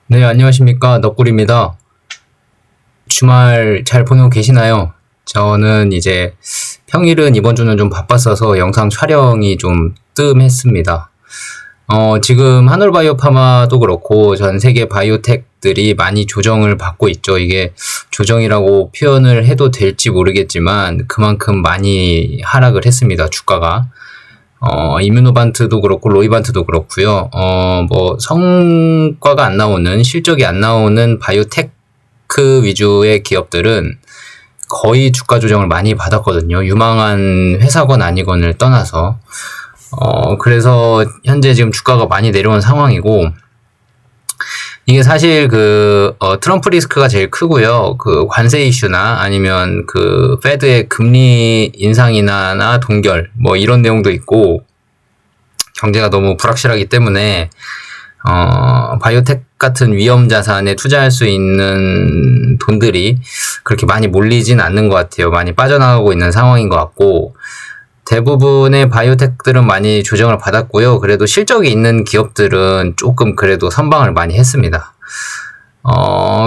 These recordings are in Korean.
네, 안녕하십니까. 넋구리입니다. 주말 잘 보내고 계시나요? 저는 이제 평일은 이번 주는 좀 바빴어서 영상 촬영이 좀 뜸했습니다. 지금 한올바이오파마도 그렇고 전 세계 바이오텍들이 많이 조정을 받고 있죠. 이게 조정이라고 표현을 해도 될지 모르겠지만 그만큼 많이 하락을 했습니다. 주가가. 이뮤노반트도 그렇고 로이반트도 그렇고요. 성과가 안 나오는, 실적이 안 나오는 바이오테크 위주의 기업들은 거의 주가 조정을 많이 받았거든요. 유망한 회사건 아니건을 떠나서. 그래서 현재 지금 주가가 많이 내려온 상황이고, 이게 사실 트럼프 리스크가 제일 크고요. 관세 이슈나 아니면 페드의 금리 인상이나 동결, 이런 내용도 있고, 경제가 너무 불확실하기 때문에, 바이오텍 같은 위험 자산에 투자할 수 있는 돈들이 그렇게 많이 몰리진 않는 것 같아요. 많이 빠져나가고 있는 상황인 것 같고, 대부분의 바이오텍들은 많이 조정을 받았고요. 그래도 실적이 있는 기업들은 조금 그래도 선방을 많이 했습니다.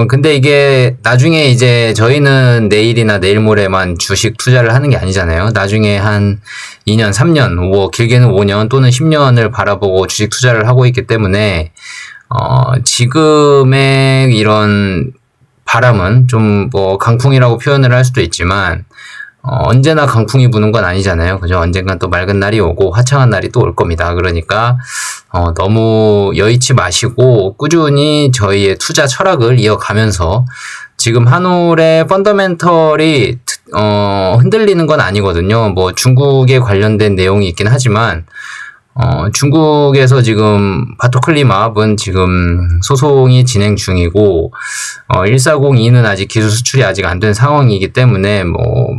근데 이게 나중에 이제 저희는 내일이나 내일 모레만 주식 투자를 하는 게 아니잖아요. 나중에 한 2년, 3년, 길게는 5년 또는 10년을 바라보고 주식 투자를 하고 있기 때문에, 지금의 이런 바람은 좀 강풍이라고 표현을 할 수도 있지만, 언제나 강풍이 부는 건 아니잖아요. 그죠? 언젠간 또 맑은 날이 오고 화창한 날이 또 올 겁니다. 그러니까, 너무 여의치 마시고 꾸준히 저희의 투자 철학을 이어가면서 지금 한올의 펀더멘털이, 흔들리는 건 아니거든요. 중국에 관련된 내용이 있긴 하지만, 중국에서 지금 바토클리마블은 지금 소송이 진행 중이고, 1402는 아직 기술 수출이 아직 안 된 상황이기 때문에,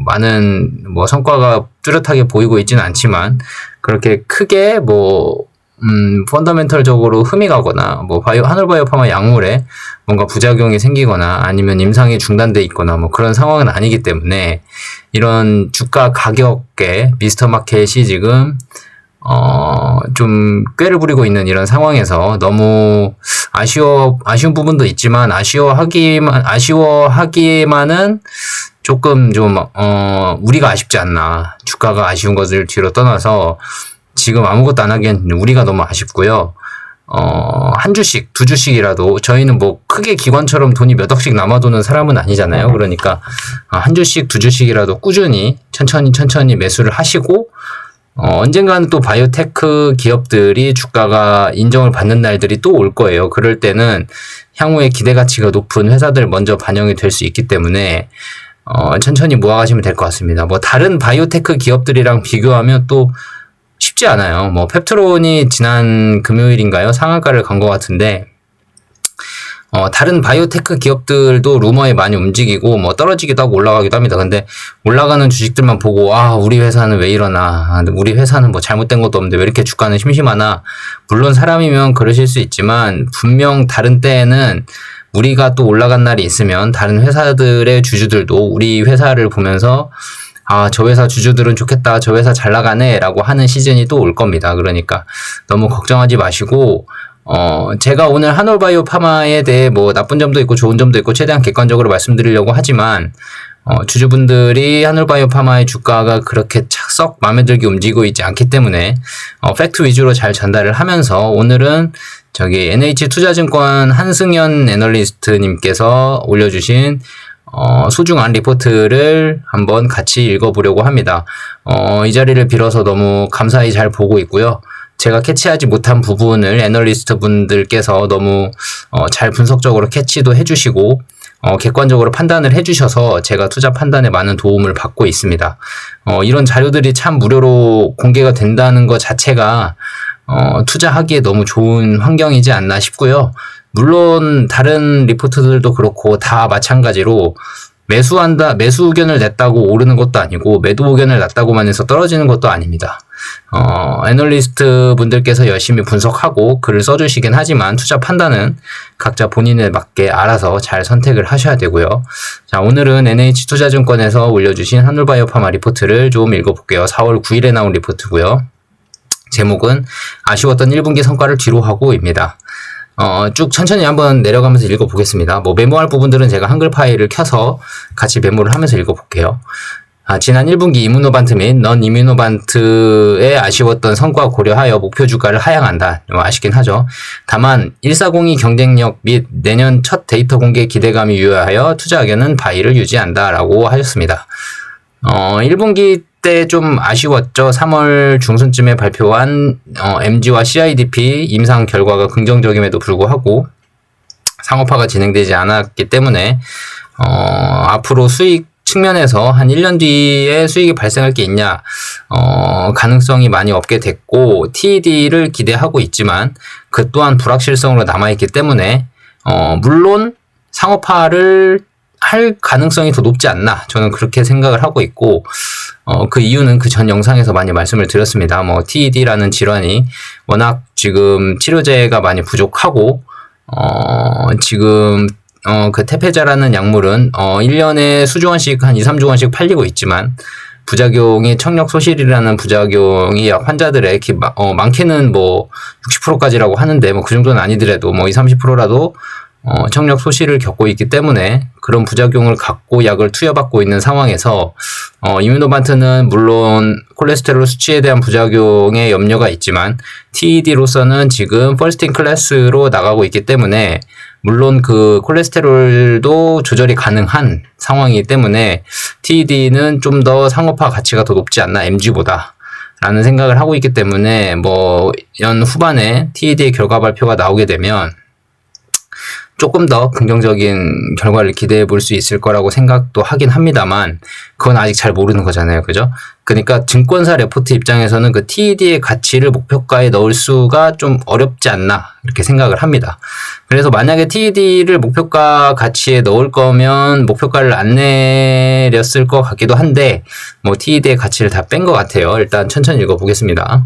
많은, 성과가 뚜렷하게 보이고 있지는 않지만, 그렇게 크게, 펀더멘털적으로 흠이 가거나, 한올바이오파마 약물에 뭔가 부작용이 생기거나, 아니면 임상이 중단돼 있거나, 그런 상황은 아니기 때문에, 이런 주가 가격의 미스터 마켓이 지금, 좀 꾀를 부리고 있는 이런 상황에서 너무 아쉬운 부분도 있지만 아쉬워하기만은 조금 좀, 우리가 아쉽지 않나. 주가가 아쉬운 것을 뒤로 떠나서 지금 아무것도 안 하기엔 우리가 너무 아쉽고요. 한 주씩, 두 주씩이라도 저희는 크게 기관처럼 돈이 몇 억씩 남아도는 사람은 아니잖아요. 그러니까 한 주씩, 두 주씩이라도 꾸준히 천천히 매수를 하시고 언젠가는 또 바이오테크 기업들이 주가가 인정을 받는 날들이 또 올 거예요. 그럴 때는 향후에 기대 가치가 높은 회사들 먼저 반영이 될 수 있기 때문에 천천히 모아가시면 될 것 같습니다. 다른 바이오테크 기업들이랑 비교하면 또 쉽지 않아요. 펩트론이 지난 금요일인가요? 상한가를 간 것 같은데, 다른 바이오테크 기업들도 루머에 많이 움직이고, 떨어지기도 하고 올라가기도 합니다. 근데 올라가는 주식들만 보고, 우리 회사는 왜 이러나, 우리 회사는 잘못된 것도 없는데 왜 이렇게 주가는 심심하나, 물론 사람이면 그러실 수 있지만, 분명 다른 때에는 우리가 또 올라간 날이 있으면, 다른 회사들의 주주들도 우리 회사를 보면서, 저 회사 주주들은 좋겠다, 저 회사 잘 나가네, 라고 하는 시즌이 또 올 겁니다. 그러니까 너무 걱정하지 마시고, 제가 오늘 한올바이오파마에 대해 나쁜 점도 있고 좋은 점도 있고 최대한 객관적으로 말씀드리려고 하지만, 주주분들이 한올바이오파마의 주가가 그렇게 썩 마음에 들게 움직이고 있지 않기 때문에, 팩트 위주로 잘 전달을 하면서 오늘은 NH투자증권 한승현 애널리스트님께서 올려주신 소중한 리포트를 한번 같이 읽어보려고 합니다. 이 자리를 빌어서 너무 감사히 잘 보고 있고요. 제가 캐치하지 못한 부분을 애널리스트 분들께서 너무 잘 분석적으로 캐치도 해주시고 객관적으로 판단을 해주셔서 제가 투자 판단에 많은 도움을 받고 있습니다. 이런 자료들이 참 무료로 공개가 된다는 것 자체가 투자하기에 너무 좋은 환경이지 않나 싶고요. 물론 다른 리포트들도 그렇고 다 마찬가지로 매수 의견을 냈다고 오르는 것도 아니고 매도 의견을 냈다고만 해서 떨어지는 것도 아닙니다. 애널리스트 분들께서 열심히 분석하고 글을 써주시긴 하지만 투자 판단은 각자 본인에 맞게 알아서 잘 선택을 하셔야 되고요. 자, 오늘은 NH투자증권에서 올려주신 한올바이오파마 리포트를 좀 읽어볼게요. 4월 9일에 나온 리포트고요. 제목은 아쉬웠던 1분기 성과를 뒤로 하고입니다. 쭉 천천히 한번 내려가면서 읽어보겠습니다. 뭐 메모할 부분들은 제가 한글 파일을 켜서 같이 메모를 하면서 읽어볼게요. 지난 1분기 이뮤노반트 및 넌 이뮤노반트의 아쉬웠던 성과 고려하여 목표 주가를 하향한다. 아쉽긴 하죠. 다만 1402 경쟁력 및 내년 첫 데이터 공개 기대감이 유효하여 투자 의견은 바이를 유지한다 라고 하셨습니다. 1분기 때 좀 아쉬웠죠. 3월 중순쯤에 발표한 MG와 CIDP 임상 결과가 긍정적임에도 불구하고 상업화가 진행되지 않았기 때문에 앞으로 수익 측면에서 한 1년 뒤에 수익이 발생할 게 있냐, 가능성이 많이 없게 됐고, TED를 기대하고 있지만, 그 또한 불확실성으로 남아있기 때문에, 물론 상업화를 할 가능성이 더 높지 않나, 저는 그렇게 생각을 하고 있고, 그 이유는 그 전 영상에서 많이 말씀을 드렸습니다. 뭐, TED라는 질환이 워낙 지금 치료제가 많이 부족하고, 지금 그 테페자라는 약물은 1년에 수조 원씩 한 2, 3조 원씩 팔리고 있지만 부작용이 청력 소실이라는 부작용이 환자들의 많게는 뭐 60%까지라고 하는데 뭐 그 정도는 아니더라도 뭐 20, 30%라도 청력 소실을 겪고 있기 때문에 그런 부작용을 갖고 약을 투여받고 있는 상황에서 이뮤노반트는 물론 콜레스테롤 수치에 대한 부작용에 염려가 있지만 TED로서는 지금 퍼스트 인 클래스로 나가고 있기 때문에 물론 그 콜레스테롤도 조절이 가능한 상황이기 때문에 TED는 좀 더 상업화 가치가 더 높지 않나 MG보다 라는 생각을 하고 있기 때문에 뭐 연 후반에 TED의 결과 발표가 나오게 되면 조금 더 긍정적인 결과를 기대해 볼 수 있을 거라고 생각도 하긴 합니다만 그건 아직 잘 모르는 거잖아요. 그죠? 그러니까 증권사 레포트 입장에서는 그 TED의 가치를 목표가에 넣을 수가 좀 어렵지 않나 이렇게 생각을 합니다. 그래서 만약에 TED를 목표가 가치에 넣을 거면 목표가를 안 내렸을 것 같기도 한데 뭐 TED의 가치를 다 뺀 것 같아요. 일단 천천히 읽어보겠습니다.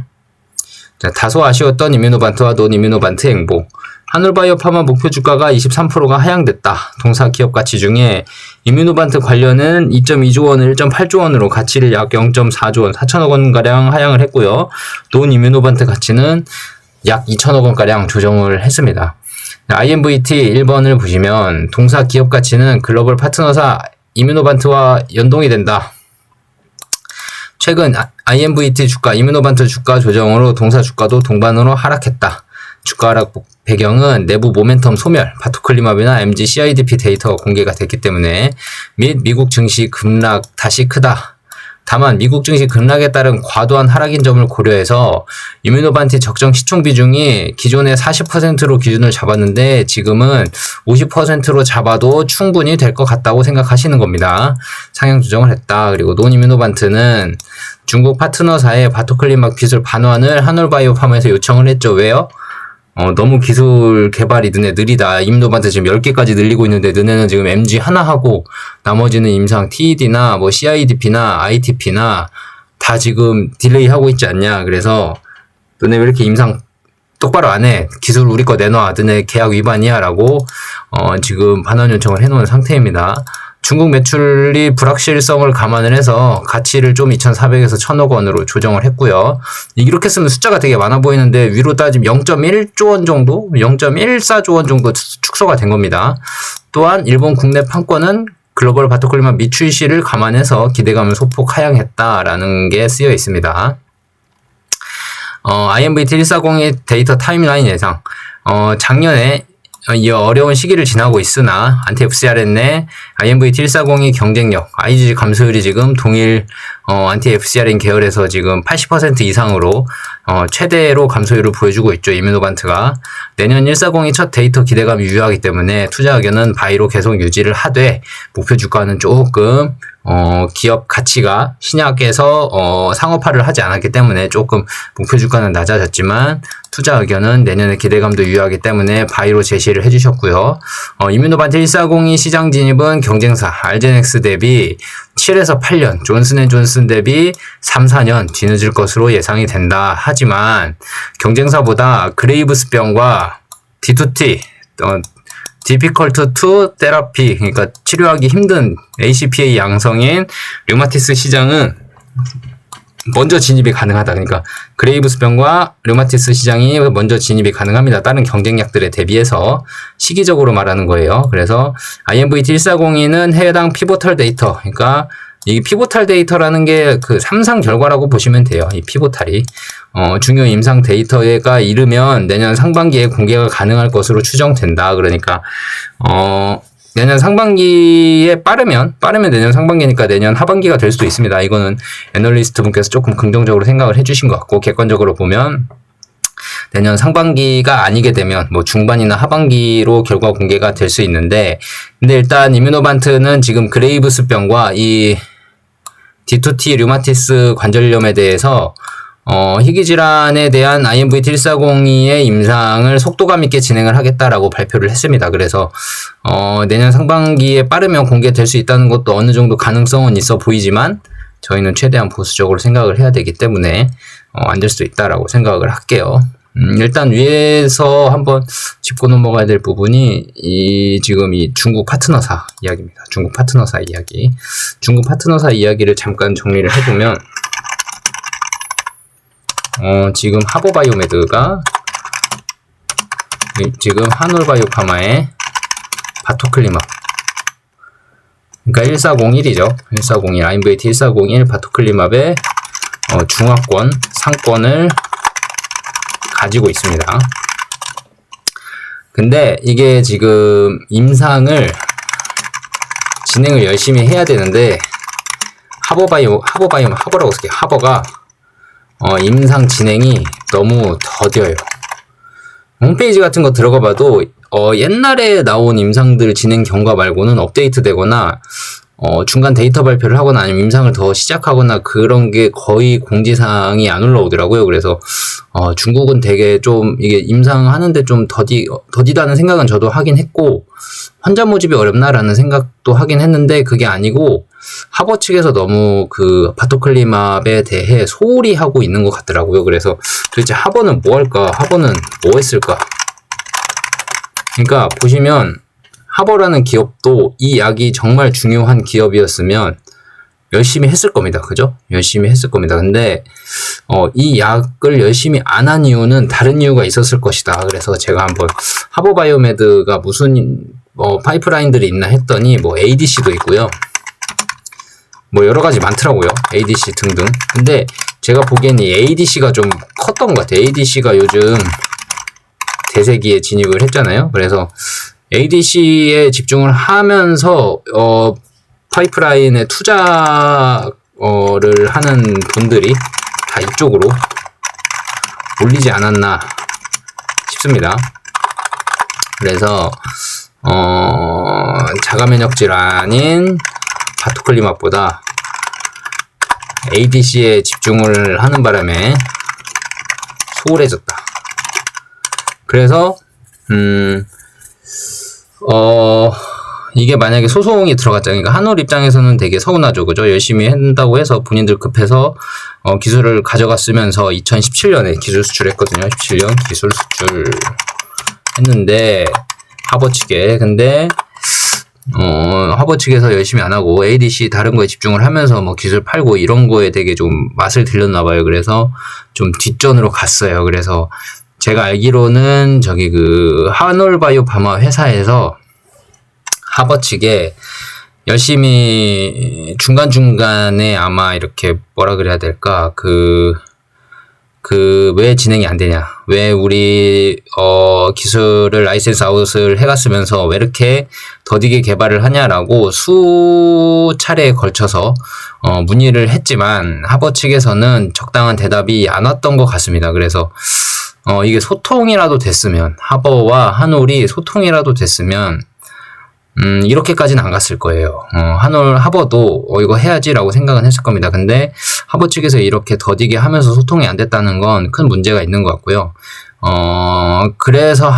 자, 다소 아쉬웠던 이뮤노반트와 논 이뮤노반트 행보. 한올바이오파마 목표 주가가 23%가 하향됐다. 동사 기업 가치 중에 이뮤노반트 관련은 2.2조 원을 1.8조 원으로 가치를 약 0.4조 원, 4천억 원가량 하향을 했고요. 논 이뮤노반트 가치는 약 2천억 원가량 조정을 했습니다. IMVT 1번을 보시면 동사 기업 가치는 글로벌 파트너사 이뮤노반트와 연동이 된다. 최근 IMVT 주가, 이뮤노반트 주가 조정으로 동사 주가도 동반으로 하락했다. 주가 하락 배경은 내부 모멘텀 소멸, 바토클리마비나 MG, CIDP 데이터가 공개가 됐기 때문에 및 미국 증시 급락 다시 크다. 다만 미국 증시 급락에 따른 과도한 하락인 점을 고려해서 이뮤노반트 적정 시총 비중이 기존의 40%로 기준을 잡았는데 지금은 50%로 잡아도 충분히 될 것 같다고 생각하시는 겁니다. 상향 조정을 했다. 그리고 논 이뮤노반트는 중국 파트너사의 바토클리막 기술 반환을 한올바이오팜에서 요청을 했죠. 왜요? 너무 기술 개발이 너네 느리다. 이뮤노반트 지금 10개까지 늘리고 있는데 너네는 지금 MG 하나 하고 나머지는 임상 TED나 뭐 CIDP나 ITP나 다 지금 딜레이 하고 있지 않냐. 그래서 너네 왜 이렇게 임상 똑바로 안 해. 기술 우리 거 내놔. 너네 계약 위반이야. 라고 지금 반환 요청을 해놓은 상태입니다. 중국 매출이 불확실성을 감안을 해서 가치를 좀 2,400에서 1,000억 원으로 조정을 했고요. 이렇게 쓰면 숫자가 되게 많아 보이는데 위로 따지면 0.1조 원 정도, 0.14조 원 정도 축소가 된 겁니다. 또한 일본 국내 판권은 글로벌 바토클리마 미출시를 감안해서 기대감을 소폭 하향했다라는 게 쓰여 있습니다. IMVT 1402 데이터 타임라인 예상. 작년에 이 어려운 시기를 지나고 있으나 안티-FcRn 내 IMVT 1402 경쟁력, IgG 감소율이 지금 동일 안티-FcRn 계열에서 지금 80% 이상으로 최대로 감소율을 보여주고 있죠. 이뮤노반트가. 내년 1402 첫 데이터 기대감이 유효하기 때문에 투자 의견은 바이로 계속 유지를 하되 목표 주가는 조금 기업 가치가 신약에서 상업화를 하지 않았기 때문에 조금 목표 주가는 낮아졌지만 투자 의견은 내년에 기대감도 유효하기 때문에 바이로 제시를 해주셨고요. 이뮤노반트 1402 시장 진입은 경쟁사 알제넥스 대비 7에서 8년, 존슨앤존슨 대비 3, 4년 뒤늦을 것으로 예상이 된다. 하지만 경쟁사보다 그레이브스병과 D2T, difficult to therapy, 그러니까 치료하기 힘든 ACPA 양성인 류마티스 시장은 먼저 진입이 가능하다. 그러니까 그레이브스병과 류마티스 시장이 먼저 진입이 가능합니다. 다른 경쟁약들에 대비해서 시기적으로 말하는 거예요. 그래서 IMVT1402는 해당 피보탈 데이터, 그러니까 이 피보탈 데이터라는 게 그 3상 결과라고 보시면 돼요. 이 피보탈이 중요 임상 데이터가 이르면 내년 상반기에 공개가 가능할 것으로 추정된다. 그러니까 내년 상반기에 빠르면 내년 상반기니까 내년 하반기가 될 수도 있습니다. 이거는 애널리스트 분께서 조금 긍정적으로 생각을 해주신 것 같고, 객관적으로 보면 내년 상반기가 아니게 되면 뭐 중반이나 하반기로 결과 공개가 될 수 있는데, 근데 일단 이뮤노반트는 지금 그레이브스병과 이 D2T 류마티스 관절염에 대해서 희귀질환에 대한 IMVT1402의 임상을 속도감 있게 진행을 하겠다라고 발표를 했습니다. 그래서 내년 상반기에 빠르면 공개될 수 있다는 것도 어느 정도 가능성은 있어 보이지만 저희는 최대한 보수적으로 생각을 해야 되기 때문에 안 될 수도 있다라고 생각을 할게요. 일단 위에서 한번 짚고 넘어가야 될 부분이 지금 이 중국 파트너사 이야기입니다. 중국 파트너사 이야기. 중국 파트너사 이야기를 잠깐 정리를 해보면 지금 하버바이오메드가 지금 한올바이오파마의 바토클리맙, 그러니까 1401이죠. 1401 IMVT 1401 바토클리맙의 중화권 상권을 가지고 있습니다. 근데 이게 지금 임상을 진행을 열심히 해야 되는데 하버라고 쓸게요. 하버가 임상 진행이 너무 더뎌요. 홈페이지 같은 거 들어가 봐도 옛날에 나온 임상들 진행 경과 말고는 업데이트 되거나 중간 데이터 발표를 하거나 아니면 임상을 더 시작하거나 그런 게 거의 공지사항이 안 올라오더라고요. 그래서 중국은 되게 좀 이게 임상하는데 좀 더디다는 생각은 저도 하긴 했고, 환자 모집이 어렵나라는 생각도 하긴 했는데 그게 아니고 하버 측에서 너무 그 바토클리맙에 대해 소홀히 하고 있는 것 같더라고요. 그래서 도대체 하버는 뭐 할까? 하버는 뭐 했을까? 그러니까 보시면 하버라는 기업도 이 약이 정말 중요한 기업이었으면 열심히 했을 겁니다. 그죠? 열심히 했을 겁니다. 근데 이 약을 열심히 안 한 이유는 다른 이유가 있었을 것이다. 그래서 제가 한번 하버바이오메드가 무슨 파이프라인들이 있나 했더니 뭐 ADC도 있고요. 뭐 여러 가지 많더라고요. ADC 등등. 근데 제가 보기엔 이 ADC가 좀 컸던 것 같아요. ADC가 요즘 대세기에 진입을 했잖아요. 그래서 ADC에 집중을 하면서 파이프라인에 투자를 하는 돈들이 다 이쪽으로 몰리지 않았나 싶습니다. 그래서 자가면역 질환인 바토클리맙보다 ADC에 집중을 하는 바람에 소홀해졌다. 그래서 이게 만약에 소송이 들어갔다. 그러니까 한올 입장에서는 되게 서운하죠. 그죠? 열심히 한다고 해서 본인들 급해서 기술을 가져갔으면서 2017년에 기술 수출했거든요. 17년 기술 수출 했는데 하버 측에. 근데 하버 측에서 열심히 안 하고 ADC 다른 거에 집중을 하면서 뭐 기술 팔고 이런 거에 되게 좀 맛을 들렸나 봐요. 그래서 좀 뒷전으로 갔어요. 그래서 제가 알기로는 저기 그 한올바이오파마 회사에서 하버 측에 열심히 중간중간에 아마 이렇게 뭐라 그래야 될까, 왜 진행이 안 되냐, 왜 우리 기술을 라이센스 아웃을 해갔으면서 왜 이렇게 더디게 개발을 하냐라고 수차례에 걸쳐서 문의를 했지만 하버 측에서는 적당한 대답이 안 왔던 것 같습니다. 그래서 이게 소통이라도 됐으면, 하버와 한올이 소통이라도 됐으면 이렇게까지는 안 갔을 거예요. 하버도 이거 해야지라고 생각은 했을 겁니다. 근데 하버 측에서 이렇게 더디게 하면서 소통이 안 됐다는 건 큰 문제가 있는 것 같고요. 그래서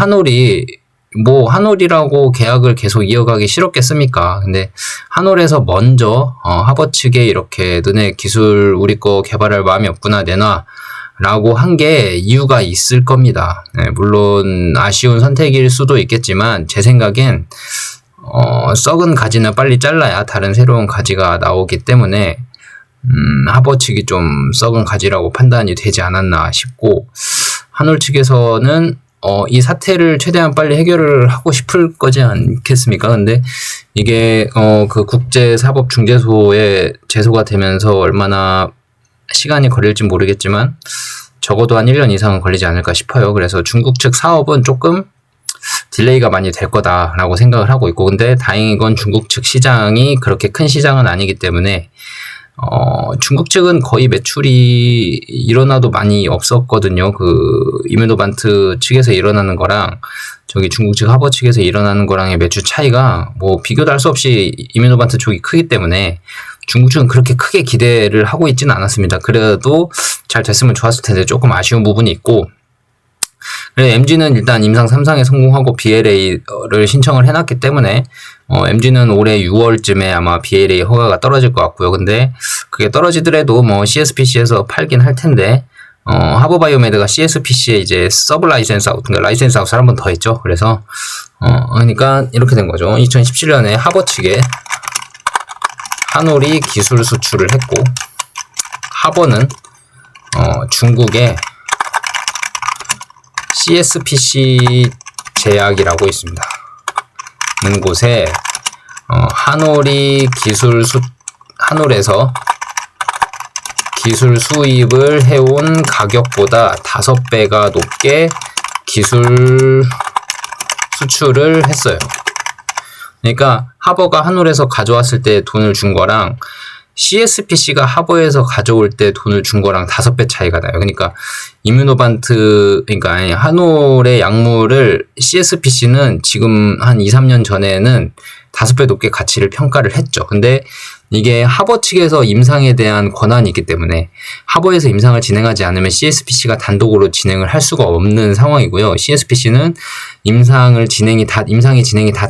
한올이라고 계약을 계속 이어가기 싫었겠습니까? 근데 한올에서 먼저 하버 측에 이렇게 너네 기술 우리 거 개발할 마음이 없구나, 내놔 라고 한 게 이유가 있을 겁니다. 네, 물론 아쉬운 선택일 수도 있겠지만 제 생각엔 썩은 가지는 빨리 잘라야 다른 새로운 가지가 나오기 때문에 하버 측이 좀 썩은 가지라고 판단이 되지 않았나 싶고, 한올 측에서는 이 사태를 최대한 빨리 해결을 하고 싶을 거지 않겠습니까? 근데 이게 그 국제사법중재소에 제소가 되면서 얼마나 시간이 걸릴지 모르겠지만 적어도 한 1년 이상은 걸리지 않을까 싶어요. 그래서 중국 측 사업은 조금 딜레이가 많이 될 거다라고 생각을 하고 있고, 근데 다행인 건 중국 측 시장이 그렇게 큰 시장은 아니기 때문에 중국 측은 거의 매출이 일어나도 많이 없었거든요. 그 이뮤노반트 측에서 일어나는 거랑 저기 중국 측 하버 측에서 일어나는 거랑의 매출 차이가 뭐 비교도 할 수 없이 이뮤노반트 쪽이 크기 때문에 중국 측은 그렇게 크게 기대를 하고 있지는 않았습니다. 그래도 잘 됐으면 좋았을 텐데 조금 아쉬운 부분이 있고, MG는 일단 임상 3상에 성공하고 BLA를 신청을 해놨기 때문에 MG는 올해 6월쯤에 아마 BLA 허가가 떨어질 것 같고요. 근데 그게 떨어지더라도 뭐 CSPC에서 팔긴 할 텐데 하버바이오메드가 CSPC에 이제 서브 라이센스 아웃, 그러니까 라이센스 아웃을 한 번 더 했죠. 그래서 그러니까 이렇게 된 거죠. 2017년에 하버 측에 한올이 기술 수출을 했고, 하버는 중국에 CSPC 제약이라고 있습니다. 는 곳에 한올이 한올에서 기술 수입을 해온 가격보다 5배가 높게 기술 수출을 했어요. 그러니까 하버가 한올에서 가져왔을 때 돈을 준 거랑 CSPC가 하버에서 가져올 때 돈을 준 거랑 5배 차이가 나요. 그러니까 이뮤노반트, 그러니까 한올의 약물을 CSPC는 지금 한 2, 3년 전에는 5배 높게 가치를 평가를 했죠. 근데 이게 하버 측에서 임상에 대한 권한이 있기 때문에 하버에서 임상을 진행하지 않으면 CSPC가 단독으로 진행을 할 수가 없는 상황이고요. CSPC는 임상이 진행이 다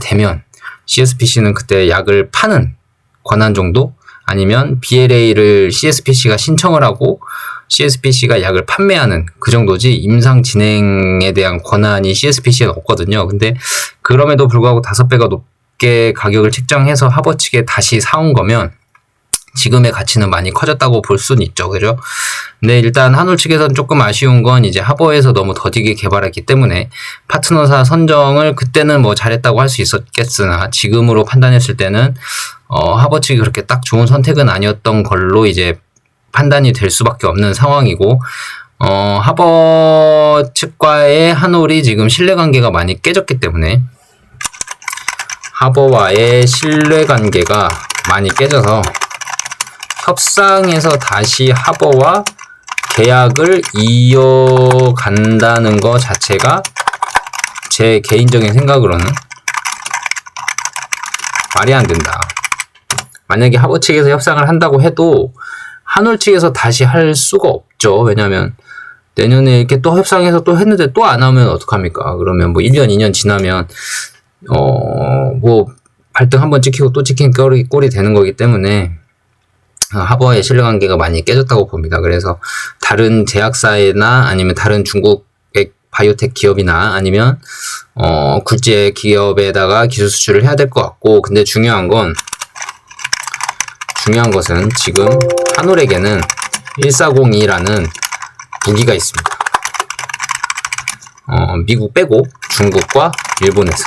되면 CSPC는 그때 약을 파는 권한 정도, 아니면 BLA를 CSPC가 신청을 하고 CSPC가 약을 판매하는 그 정도지 임상 진행에 대한 권한이 CSPC에 없거든요. 근데 그럼에도 불구하고 5배가 높게 가격을 책정해서 하버 측에 다시 사온 거면 지금의 가치는 많이 커졌다고 볼 수는 있죠. 그죠? 근데 일단 한올 측에서는 조금 아쉬운 건 이제 하버에서 너무 더디게 개발했기 때문에 파트너사 선정을 그때는 뭐 잘했다고 할 수 있었겠으나 지금으로 판단했을 때는 하버 측이 그렇게 딱 좋은 선택은 아니었던 걸로 이제 판단이 될 수밖에 없는 상황이고, 하버 측과의 한올이 지금 신뢰관계가 많이 깨졌기 때문에 하버와의 신뢰관계가 많이 깨져서 협상에서 다시 하버와 계약을 이어간다는 것 자체가 제 개인적인 생각으로는 말이 안 된다. 만약에 하버 측에서 협상을 한다고 해도 한올 측에서 다시 할 수가 없죠. 왜냐면 내년에 이렇게 또 협상해서 또 했는데 또 안 하면 어떡합니까? 그러면 뭐 1년, 2년 지나면 뭐 발등 한번 찍히고 또 찍힌 꼴이 되는 거기 때문에 하버의 신뢰관계가 많이 깨졌다고 봅니다. 그래서 다른 제약사나 아니면 다른 중국의 바이오텍 기업이나 아니면 굴지의 기업에다가 기술 수출을 해야 될 것 같고, 근데 중요한 것은 지금 한올에게는 1402라는 무기가 있습니다. 미국 빼고 중국과 일본에서.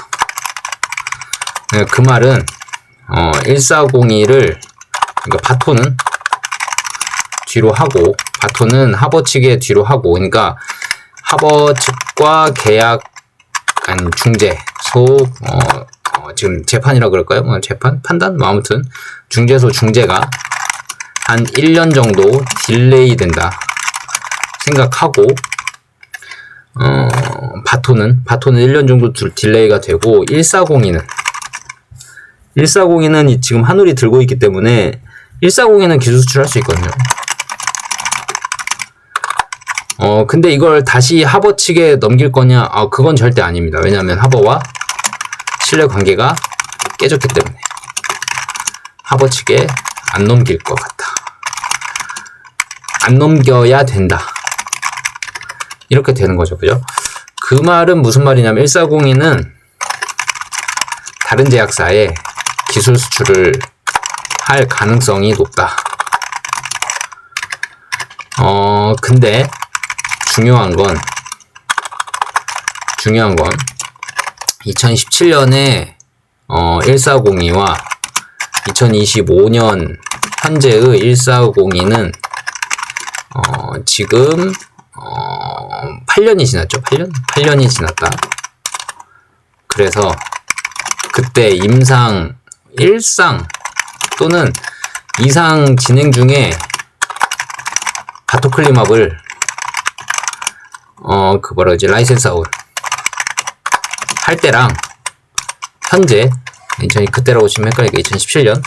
그 말은 1402를, 그러니까 바톤은 뒤로 하고, 바톤은 하버 측에 뒤로 하고, 그러니까 하버 측과 계약 중재소, 지금 재판이라 그럴까요? 재판? 판단? 뭐 아무튼 중재소 중재가 한 1년 정도 딜레이 된다 생각하고, 바톤은 1년 정도 딜레이가 되고, 1402는 지금 한올이 들고 있기 때문에 1402는 기술 수출할 수 있거든요. 근데 이걸 다시 하버 측에 넘길 거냐? 그건 절대 아닙니다. 왜냐하면 하버와 신뢰 관계가 깨졌기 때문에 하버 측에 안 넘길 것 같다. 안 넘겨야 된다. 이렇게 되는 거죠. 그죠? 그 말은 무슨 말이냐면 1402는 다른 제약사에 기술 수출을 할 가능성이 높다. 근데 중요한 건 2017년에 1402와 2025년 현재의 1402는 지금 8년이 지났죠. 8년이 지났다. 그래서 그때 임상 1상 또는 2상 진행 중에 바토클리맙을 라이센스 아웃 할 때랑 현재 그때라고 치면 헷갈리니까 2017년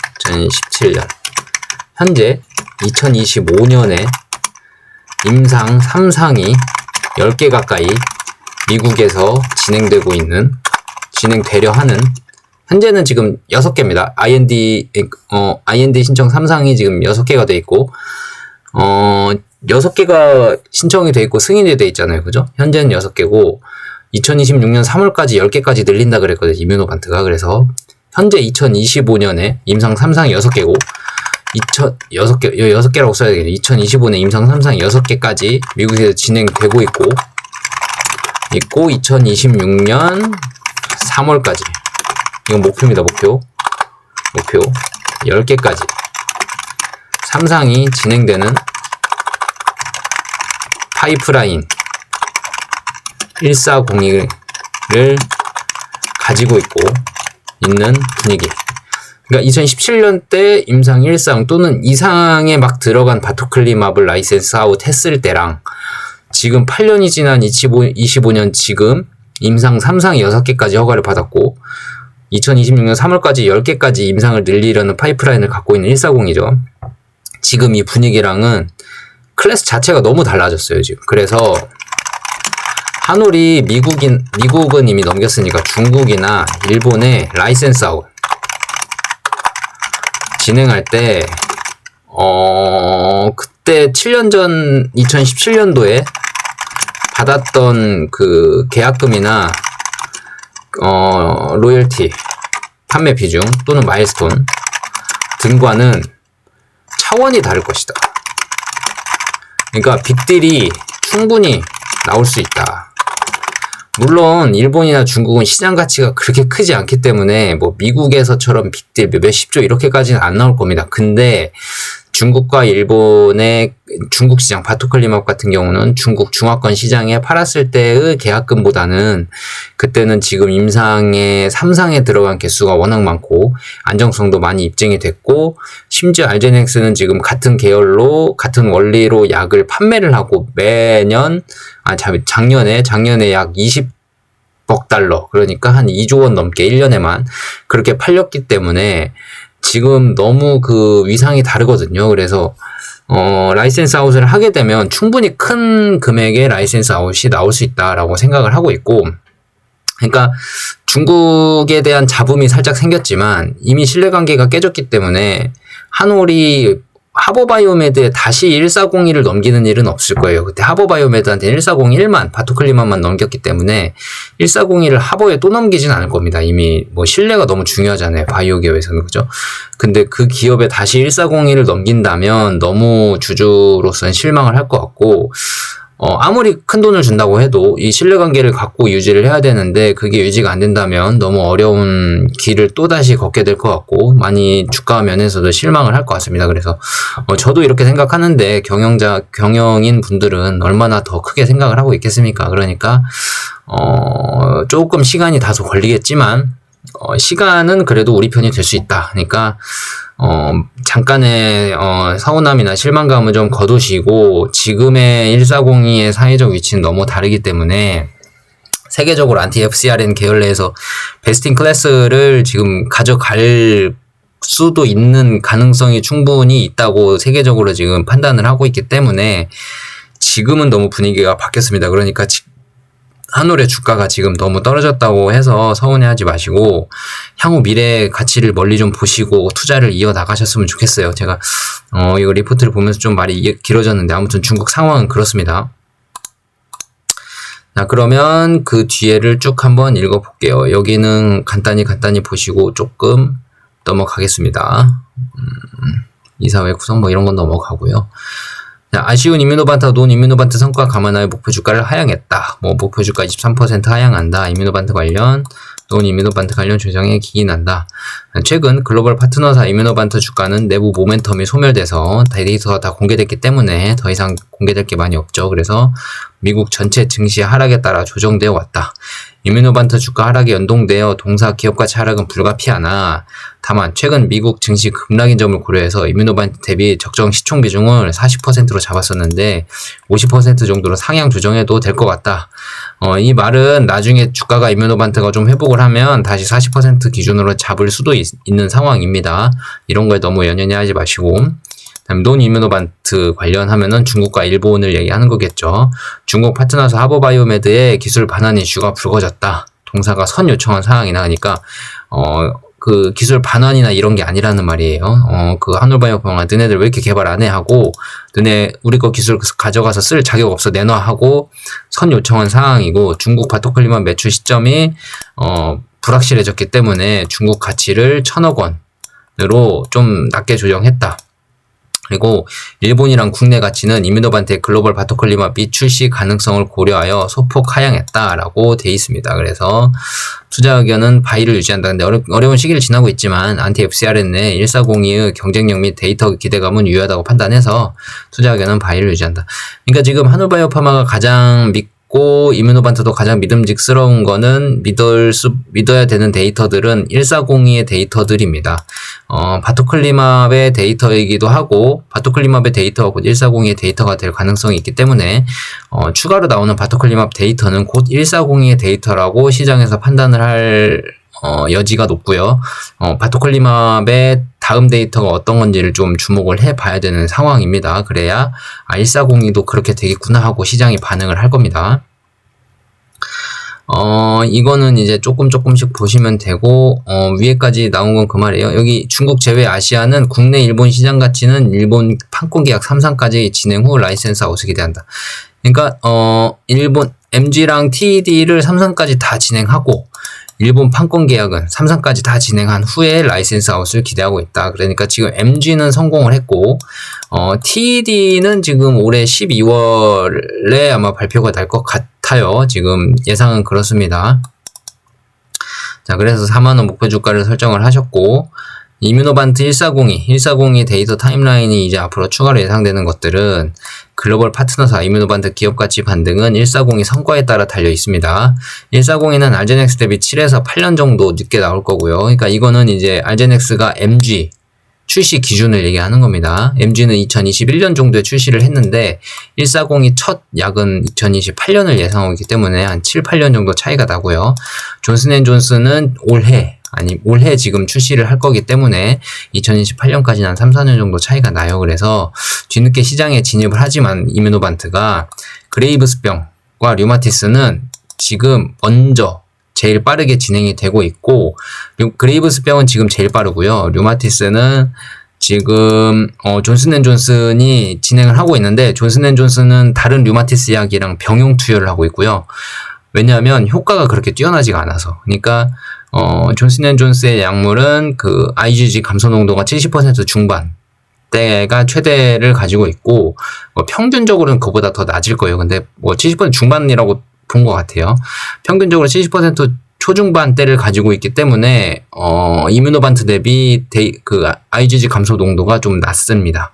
현재 2025년에 임상 3상이 10개 가까이 미국에서 진행되려 하는, 현재는 지금 6개입니다. IND 신청 3상이 지금 6개가 돼 있고, 6개가 신청이 돼 있고 승인이 돼 있잖아요. 그죠? 현재는 6개고, 2026년 3월까지 10개까지 늘린다 그랬거든요. 이뮤노반트가. 그래서, 현재 2025년에 임상 3상이 6개고, 6개라고 써야 되겠네요. 2025년 임상 3상 6개까지 미국에서 진행되고 있고 2026년 3월까지. 이건 목표입니다. 목표 10개까지 3상이 진행되는 파이프라인 1402를 가지고 있는 분위기. 그러니까 2017년 때 임상 1상 또는 2상에 막 들어간 바토클리맙을 라이센스 아웃 했을 때랑 지금 8년이 지난 25년 지금 임상 3상 6개까지 허가를 받았고 2026년 3월까지 10개까지 임상을 늘리려는 파이프라인을 갖고 있는 140이죠. 지금 이 분위기랑은 클래스 자체가 너무 달라졌어요. 지금. 그래서 한올이 미국은 이미 넘겼으니까 중국이나 일본의 라이센스 아웃 진행할 때 그때 7년 전 2017년도에 받았던 그 계약금이나 로열티, 판매 비중 또는 마일스톤 등과는 차원이 다를 것이다. 그러니까 빅딜이 충분히 나올 수 있다. 물론 일본이나 중국은 시장 가치가 그렇게 크지 않기 때문에 뭐 미국에서처럼 빅딜 몇십조 이렇게까지는 안 나올 겁니다. 근데 중국과 일본의 중국 시장 바토클리맙 같은 경우는 중국 중화권 시장에 팔았을 때의 계약금보다는 그때는 지금 임상에 3상에 들어간 개수가 워낙 많고 안정성도 많이 입증이 됐고 심지어 알제넥스는 지금 같은 계열로 같은 원리로 약을 판매를 하고 매년 작년에 약 20억 달러 그러니까 한 2조 원 넘게 1년에만 그렇게 팔렸기 때문에 지금 너무 그 위상이 다르거든요. 그래서 라이센스 아웃을 하게 되면 충분히 큰 금액의 라이센스 아웃이 나올 수 있다라고 생각을 하고 있고, 그러니까 중국에 대한 잡음이 살짝 생겼지만 이미 신뢰관계가 깨졌기 때문에 한올이 하버바이오메드에 다시 1402를 넘기는 일은 없을 거예요. 그때 하버바이오메드한테 1401만 바토클리맙만 넘겼기 때문에 1402를 하버에 또 넘기진 않을 겁니다. 이미 뭐 신뢰가 너무 중요하잖아요. 바이오 기업에서는. 그죠? 근데 그 기업에 다시 1402를 넘긴다면 너무 주주로서는 실망을 할 것 같고, 아무리 큰 돈을 준다고 해도 이 신뢰관계를 갖고 유지를 해야 되는데 그게 유지가 안 된다면 너무 어려운 길을 또다시 걷게 될 것 같고 많이 주가 면에서도 실망을 할 것 같습니다. 그래서 저도 이렇게 생각하는데 경영인 분들은 얼마나 더 크게 생각을 하고 있겠습니까? 그러니까 조금 시간이 다소 걸리겠지만 시간은 그래도 우리 편이 될 수 있다. 그러니까 잠깐의 서운함이나 실망감은 좀 거두시고 지금의 1402의 사회적 위치는 너무 다르기 때문에 세계적으로 안티-FcRn 계열 내에서 베스트 인 클래스를 지금 가져갈 수도 있는 가능성이 충분히 있다고 세계적으로 지금 판단을 하고 있기 때문에 지금은 너무 분위기가 바뀌었습니다. 그러니까 한올의 주가가 지금 너무 떨어졌다고 해서 서운해하지 마시고 향후 미래의 가치를 멀리 좀 보시고 투자를 이어나가셨으면 좋겠어요. 제가 이거 리포트를 보면서 좀 말이 길어졌는데 아무튼 중국 상황은 그렇습니다. 자, 그러면 그 뒤에를 쭉 한번 읽어볼게요. 여기는 간단히 보시고 조금 넘어가겠습니다. 이사회 구성 뭐 이런 건 넘어가고요. 자, 아쉬운 이뮤노반트와 논 이뮤노반트 성과 감안하여 목표 주가를 하향했다. 뭐 목표 주가 23% 하향한다. 이뮤노반트 관련, 논 이뮤노반트 관련 조정에 기인한다. 최근 글로벌 파트너사 이뮤노반트 주가는 내부 모멘텀이 소멸돼서 데이터가 다 공개됐기 때문에 더 이상 공개될 게 많이 없죠. 그래서 미국 전체 증시 하락에 따라 조정되어 왔다. 이뮤노반트 주가 하락에 연동되어 동사 기업 가치 하락은 불가피하나 다만 최근 미국 증시 급락인 점을 고려해서 이뮤노반트 대비 적정 시총 비중을 40%로 잡았었는데 50% 정도로 상향 조정해도 될 것 같다. 이 말은 나중에 주가가 이뮤노반트가 좀 회복을 하면 다시 40% 기준으로 잡을 수도 있는 상황입니다. 이런 거에 너무 연연해 하지 마시고. 다음 논 이뮤노반트 관련하면은 중국과 일본을 얘기하는 거겠죠. 중국 파트너사 하버바이오메드의 기술 반환 이슈가 불거졌다. 동사가 선 요청한 상황이나 하니까 그 기술 반환이나 이런 게 아니라는 말이에요. 그 한올바이오파가 너네들 왜 이렇게 개발 안 해 하고 너네 우리 거 기술 가져가서 쓸 자격 없어 내놔 하고 선 요청한 상황이고 중국 바토클리마 매출 시점이 불확실해졌기 때문에 중국 가치를 1,000억 원으로 좀 낮게 조정했다. 그리고 일본이랑 국내 가치는 이뮤노반트의 글로벌 바토클리마 및 출시 가능성을 고려하여 소폭 하향했다라고 돼 있습니다. 그래서 투자 의견은 바이를 유지한다. 근데 어려운 시기를 지나고 있지만 안티 FCRN의 1402의 경쟁력 및 데이터 기대감은 유효하다고 판단해서 투자 의견은 바이를 유지한다. 그러니까 지금 한올바이오파마가 가장 믿고 이뮤노반트도 가장 믿음직스러운 거는 믿어야 되는 데이터들은 1402의 데이터들입니다. 바토클리맙의 데이터이기도 하고 바토클리맙의 데이터가 곧 1402의 데이터가 될 가능성이 있기 때문에 추가로 나오는 바토클리맙 데이터는 곧 1402의 데이터라고 시장에서 판단을 할 여지가 높고요. 바토클리맙의 다음 데이터가 어떤 건지를 좀 주목을 해봐야 되는 상황입니다. 그래야 1402도 그렇게 되겠구나 하고 시장이 반응을 할 겁니다. 이거는 이제 조금씩 보시면 되고, 위에까지 나온 건 그 말이에요. 여기 중국 제외 아시아는 국내 일본 시장 가치는 일본 판권 계약 3상까지 진행 후 라이센스 아웃을 기대한다. 그러니까, 일본 MG랑 TED를 3상까지 다 진행하고, 일본 판권 계약은 3상까지 다 진행한 후에 라이센스 아웃을 기대하고 있다. 그러니까 지금 MG는 성공을 했고, TED는 지금 올해 12월에 아마 발표가 날 것 같아요. 지금 예상은 그렇습니다. 자, 그래서 4만원 목표 주가를 설정을 하셨고, 이뮤노반트 1402 데이터 타임라인이 이제 앞으로 추가로 예상되는 것들은 글로벌 파트너사 이뮤노반트 기업 가치 반등은 1402 성과에 따라 달려 있습니다. 1402는 알제넥스 대비 7에서 8년 정도 늦게 나올 거고요. 그러니까 이거는 이제 알제넥스가 MG 출시 기준을 얘기하는 겁니다. MG는 2021년 정도에 출시를 했는데 1402 첫 약은 2028년을 예상하고 있기 때문에 한 7, 8년 정도 차이가 나고요. 존슨앤존슨은 올해 지금 출시를 할 거기 때문에 2028년까지는 한 3, 4년 정도 차이가 나요. 그래서 뒤늦게 시장에 진입을 하지만 이뮤노반트가 그레이브스병과 류마티스는 지금 먼저 제일 빠르게 진행이 되고 있고 그레이브스병은 지금 제일 빠르고요. 류마티스는 지금 존슨앤존슨이 진행을 하고 있는데 존슨앤존슨은 다른 류마티스 약이랑 병용 투여를 하고 있고요. 왜냐하면 효과가 그렇게 뛰어나지가 않아서. 그러니까 존슨앤존슨의 약물은 그 IgG 감소 농도가 70% 중반대가 최대를 가지고 있고 평균적으로는 그보다 더 낮을 거예요. 근데 70% 중반이라고 본 것 같아요. 평균적으로 70% 초중반대를 가지고 있기 때문에 이뮤노반트 대비 그 IgG 감소 농도가 좀 낮습니다.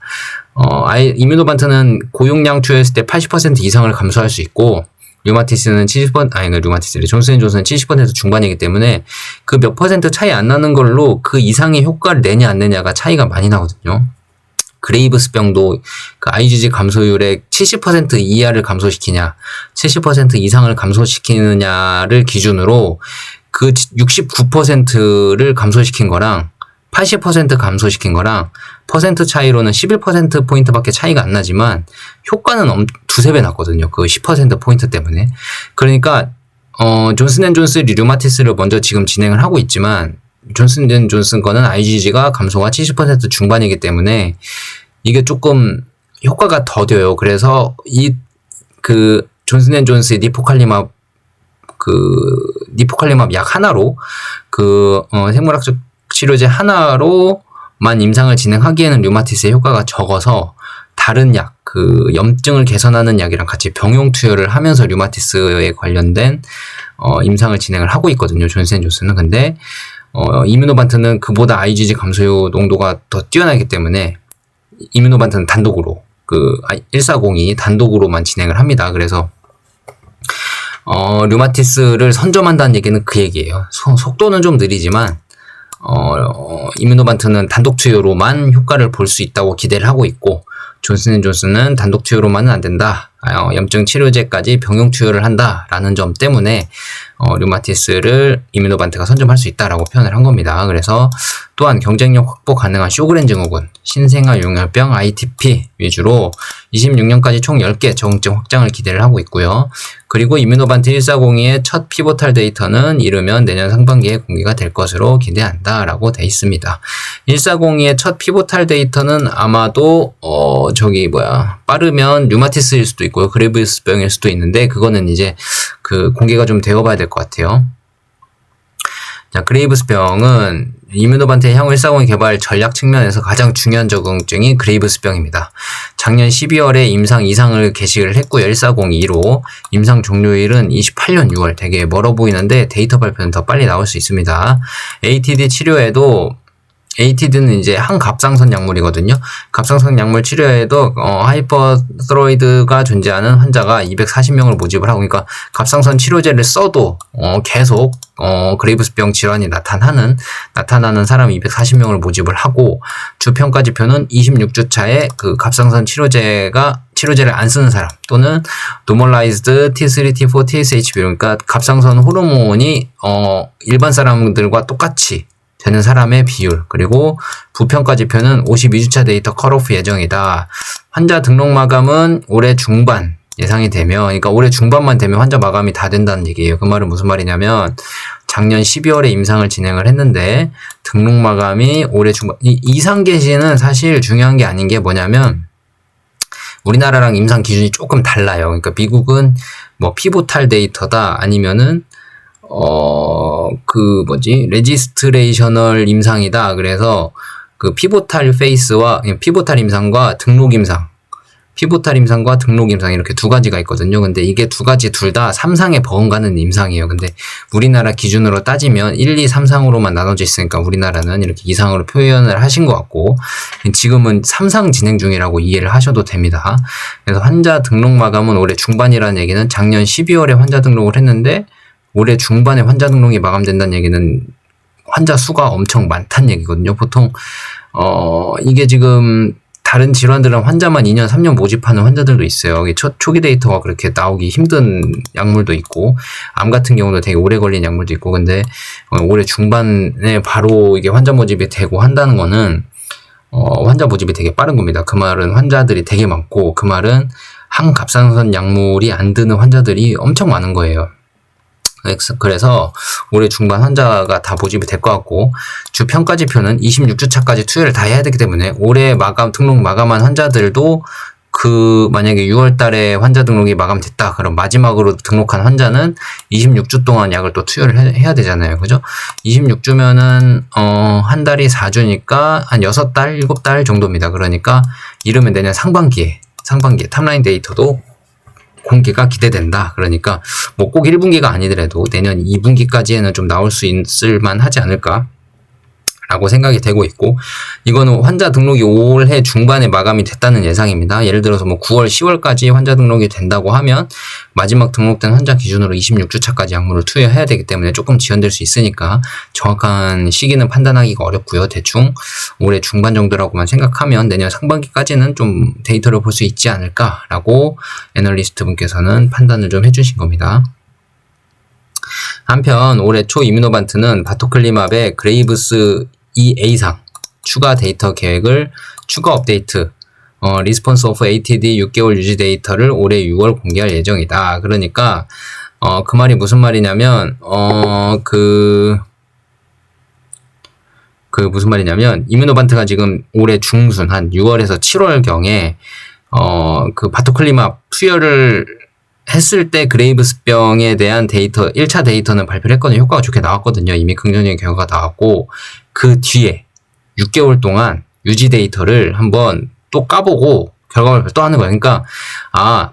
이뮤노반트는 고용량 투여했을 때 80% 이상을 감소할 수 있고 류마티스는 70%, 존슨앤존슨은 70% 중반이기 때문에 그 몇 퍼센트 차이 안 나는 걸로 그 이상의 효과를 내냐 안 내냐가 차이가 많이 나거든요. 그레이브스병도 그 IgG 감소율의 70% 이하를 감소시키냐, 70% 이상을 감소시키느냐를 기준으로 그 69%를 감소시킨 거랑 80% 감소시킨 거랑 퍼센트 차이로는 11%포인트밖에 차이가 안 나지만 효과는 두세 배 났거든요. 그 10%포인트 때문에. 그러니까 존슨앤존슨 류마티스를 먼저 지금 진행을 하고 있지만 존슨앤존슨 거는 IgG가 감소가 70% 중반이기 때문에 이게 조금 효과가 더뎌요. 그래서 그 존슨앤존슨의 니포칼리맙 약 하나로 생물학적 치료제 하나로만 임상을 진행하기에는 류마티스의 효과가 적어서 다른 약, 그 염증을 개선하는 약이랑 같이 병용 투여를 하면서 류마티스에 관련된 임상을 진행을 하고 있거든요. 존슨앤존슨은. 근데 이뮤노반트는 그보다 IgG 감소효 농도가 더 뛰어나기 때문에 이뮤노반트는 단독으로 140이 단독으로만 진행을 합니다. 그래서 류마티스를 선점한다는 얘기는 그 얘기예요. 속도는 좀 느리지만 이뮤노반트는 단독 투여로만 효과를 볼 수 있다고 기대를 하고 있고, 존슨앤존슨은 단독 투여로만은 안 된다. 염증 치료제까지 병용 투여를 한다라는 점 때문에 류마티스를 이뮤노반트가 선점할 수 있다라고 표현을 한 겁니다. 그래서 또한 경쟁력 확보 가능한 쇼그렌 증후군, 신생아 용혈병 ITP 위주로 26년까지 총 10개 적응증 확장을 기대를 하고 있고요. 그리고 이뮤노반트 140의 첫 피보탈 데이터는 이르면 내년 상반기에 공개가 될 것으로 기대한다라고 돼 있습니다. 140의 첫 피보탈 데이터는 아마도 빠르면 류마티스일 수도 있고요. 그레이브스병일 수도 있는데 그거는 이제 공개가 좀 되어봐야 될 것 같아요. 자, 그레이브스병은 이뮤노반트의 향후 140 개발 전략 측면에서 가장 중요한 적응증이 그레이브스병입니다. 작년 12월에 임상 이상을 게시를 했고요. 140-2로 임상 종료일은 28년 6월, 되게 멀어 보이는데 데이터 발표는 더 빨리 나올 수 있습니다. ATD 치료에도 ATD는 이제 항갑상선 약물이거든요. 갑상선 약물 치료에도 하이퍼스테로이드가 존재하는 환자가 240명을 모집을 하고, 그러니까 갑상선 치료제를 써도 계속 그레이브스병 질환이 나타나는 사람 240명을 모집을 하고, 주평가지표는 26주 차에 그 갑상선 치료제를 안 쓰는 사람, 또는 normalized T3, T4, TSH 그러니까 갑상선 호르몬이 일반 사람들과 똑같이 되는 사람의 비율, 그리고 부평가지표는 52주차 데이터 컷오프 예정이다. 환자 등록 마감은 올해 중반 예상이 되면, 그러니까 올해 중반만 되면 환자 마감이 다 된다는 얘기예요. 그 말은 무슨 말이냐면 작년 12월에 임상을 진행을 했는데 등록 마감이 올해 중반. 이상 게시는 사실 중요한 게 아닌 게 뭐냐면 우리나라랑 임상 기준이 조금 달라요. 그러니까 미국은 뭐 피보탈 데이터다, 아니면은 레지스트레이셔널 임상이다. 그래서 그 피보탈 임상과 등록 임상 이렇게 두 가지가 있거든요. 근데 이게 두 가지 둘 다 3상에 버금가는 임상이에요. 근데 우리나라 기준으로 따지면 1, 2, 3상으로만 나눠져 있으니까 우리나라는 이렇게 이상으로 표현을 하신 것 같고, 지금은 3상 진행 중이라고 이해를 하셔도 됩니다. 그래서 환자 등록 마감은 올해 중반이라는 얘기는 작년 12월에 환자 등록을 했는데 올해 중반에 환자 등록이 마감된다는 얘기는 환자 수가 엄청 많다는 얘기거든요. 보통 이게 지금 다른 질환들은 환자만 2년, 3년 모집하는 환자들도 있어요. 초기 데이터가 그렇게 나오기 힘든 약물도 있고, 암 같은 경우도 되게 오래 걸린 약물도 있고, 근데 올해 중반에 바로 이게 환자 모집이 되고 한다는 거는 환자 모집이 되게 빠른 겁니다. 그 말은 환자들이 되게 많고, 그 말은 항갑상선 약물이 안 드는 환자들이 엄청 많은 거예요. 그래서 올해 중반 환자가 다 모집이 될 것 같고, 주평가지표는 26주 차까지 투여를 다 해야 되기 때문에 올해 등록 마감한 환자들도 만약에 6월 달에 환자 등록이 마감됐다. 그럼 마지막으로 등록한 환자는 26주 동안 약을 또 투여를 해야 되잖아요. 그죠? 26주면은, 한 달이 4주니까 한 6달, 7달 정도입니다. 그러니까 이르면 내년 상반기에 탑라인 데이터도 공개가 기대된다. 그러니까 뭐 꼭 1분기가 아니더라도 내년 2분기까지에는 좀 나올 수 있을 만하지 않을까 라고 생각이 되고 있고, 이거는 환자 등록이 올해 중반에 마감이 됐다는 예상입니다. 예를 들어서 뭐 9월, 10월까지 환자 등록이 된다고 하면 마지막 등록된 환자 기준으로 26주 차까지 약물을 투여해야 되기 때문에 조금 지연될 수 있으니까 정확한 시기는 판단하기가 어렵고요. 대충 올해 중반 정도라고만 생각하면 내년 상반기까지는 좀 데이터를 볼 수 있지 않을까라고 애널리스트 분께서는 판단을 좀 해주신 겁니다. 한편 올해 초 이뮤노반트는 바토클리맙의 그레이브스 EA상 추가 데이터 계획을 추가 업데이트 리스폰스 오프 ATD 6개월 유지 데이터를 올해 6월 공개할 예정이다. 그러니까 그 말이 무슨 말이냐면 무슨 말이냐면 이뮤노반트가 지금 올해 중순 한 6월에서 7월경에 그 바토클리맙 투여를 했을 때 그레이브스병에 대한 데이터 1차 데이터는 발표를 했거든요. 효과가 좋게 나왔거든요. 이미 긍정적인 결과가 나왔고, 그 뒤에 6개월 동안 유지 데이터를 한번 또 까보고 결과를 또 하는 거예요. 그러니까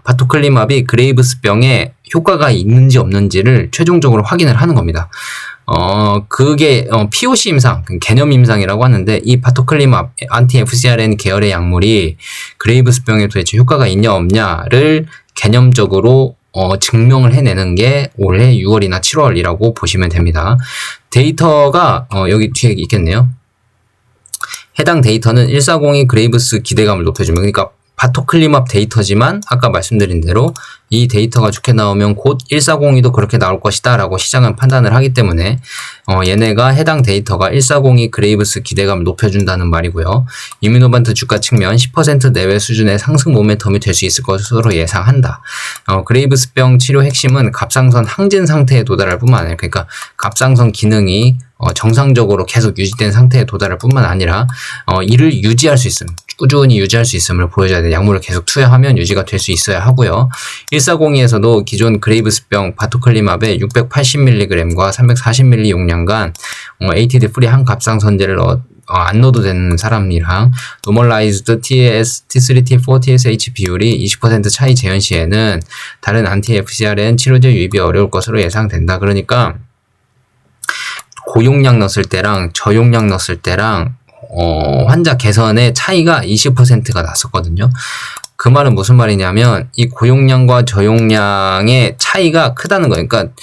바토클리맙이 그레이브스병에 효과가 있는지 없는지를 최종적으로 확인을 하는 겁니다. 그게 POC 임상, 개념 임상이라고 하는데, 이 바토클리맙 안티-FcRn 계열의 약물이 그레이브스병에 도대체 효과가 있냐 없냐를 개념적으로 증명을 해내는 게 올해 6월이나 7월이라고 보시면 됩니다. 데이터가 여기 뒤에 있겠네요. 해당 데이터는 140이 그레이브스 기대감을 높여주면, 그러니까 바토클리맙 데이터지만 아까 말씀드린 대로 이 데이터가 좋게 나오면 곧 140이도 그렇게 나올 것이다 라고 시장은 판단을 하기 때문에 얘네가 해당 데이터가 140이 그레이브스 기대감을 높여준다는 말이고요. 이뮤노반트 주가 측면 10% 내외 수준의 상승 모멘텀이 될 수 있을 것으로 예상한다. 그레이브스병 치료 핵심은 갑상선 항진 상태에 도달할 뿐만 아니라, 그러니까 갑상선 기능이 정상적으로 계속 유지된 상태에 도달할 뿐만 아니라 이를 유지할 수 있음, 꾸준히 유지할 수 있음을 보여줘야 돼. 약물을 계속 투여하면 유지가 될 수 있어야 하고요. 140에서도 기존 그레이브스병 바토클리맙의 680mg과 340mg 용량 간 ATD 프리 한 갑상선제를 안 넣어도 되는 사람이랑 노멀라이즈드 T3, T4, TSH 비율이 20% 차이 재현 시에는 다른 안티-FcRn 치료제 유입이 어려울 것으로 예상된다. 그러니까 고용량 넣었을 때랑 저용량 넣었을 때랑 환자 개선의 차이가 20%가 났었거든요. 그 말은 무슨 말이냐면 이 고용량과 저용량의 차이가 크다는 거예요. 그러니까